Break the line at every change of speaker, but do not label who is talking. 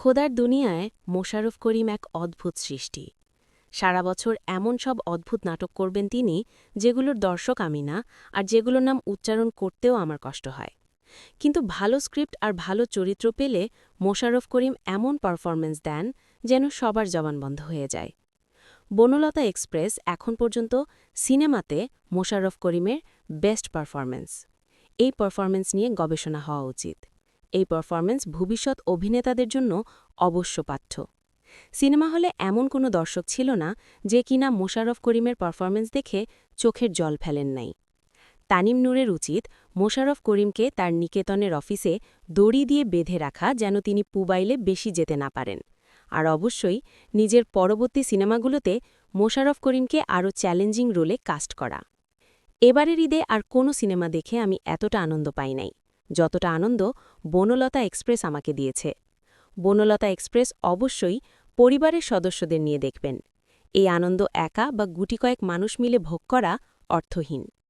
খোদার দুনিয়ায় মোশাররফ করিম এক অদ্ভুত সৃষ্টি। সারা বছর এমন সব অদ্ভুত নাটক করবেন তিনি, যেগুলোর দর্শক আমি না, আর যেগুলোর নাম উচ্চারণ করতেও আমার কষ্ট হয়। কিন্তু ভালো স্ক্রিপ্ট আর ভালো চরিত্র পেলে মোশাররফ করিম এমন পারফরমেন্স দেন যেন সবার জবান বন্ধ হয়ে যায়। বনলতা এক্সপ্রেস এখন পর্যন্ত সিনেমাতে মোশাররফ করিমের বেস্ট পারফরমেন্স। এই পারফরমেন্স নিয়ে গবেষণা হওয়া উচিত। এই পারফরমেন্স ভবিষ্যৎ অভিনেতাদের জন্য অবশ্য পাঠ্য। সিনেমা হলে এমন কোনো দর্শক ছিল না যে কিনা মোশাররফ করিমের পারফরমেন্স দেখে চোখের জল ফেলেন নাই। তানিম নূরের উচিত মোশাররফ করিমকে তার নিকেতনের অফিসে দড়ি দিয়ে বেঁধে রাখা যেন তিনি পুবাইলে বেশি যেতে না পারেন। আর অবশ্যই নিজের পরবর্তী সিনেমাগুলোতে মোশাররফ করিমকে আরও চ্যালেঞ্জিং রোলে কাস্ট করা। এবারের ঈদে আর কোনো সিনেমা দেখে আমি এতটা আনন্দ পাই নাই, যতটা আনন্দ বনলতা এক্সপ্রেস আমাকে দিয়েছে। বনলতা এক্সপ্রেস অবশ্যই পরিবারের সদস্যদের নিয়ে দেখবেন। এই আনন্দ একা বা গুটি কয়েক মানুষ মিলে ভোগ করা অর্থহীন।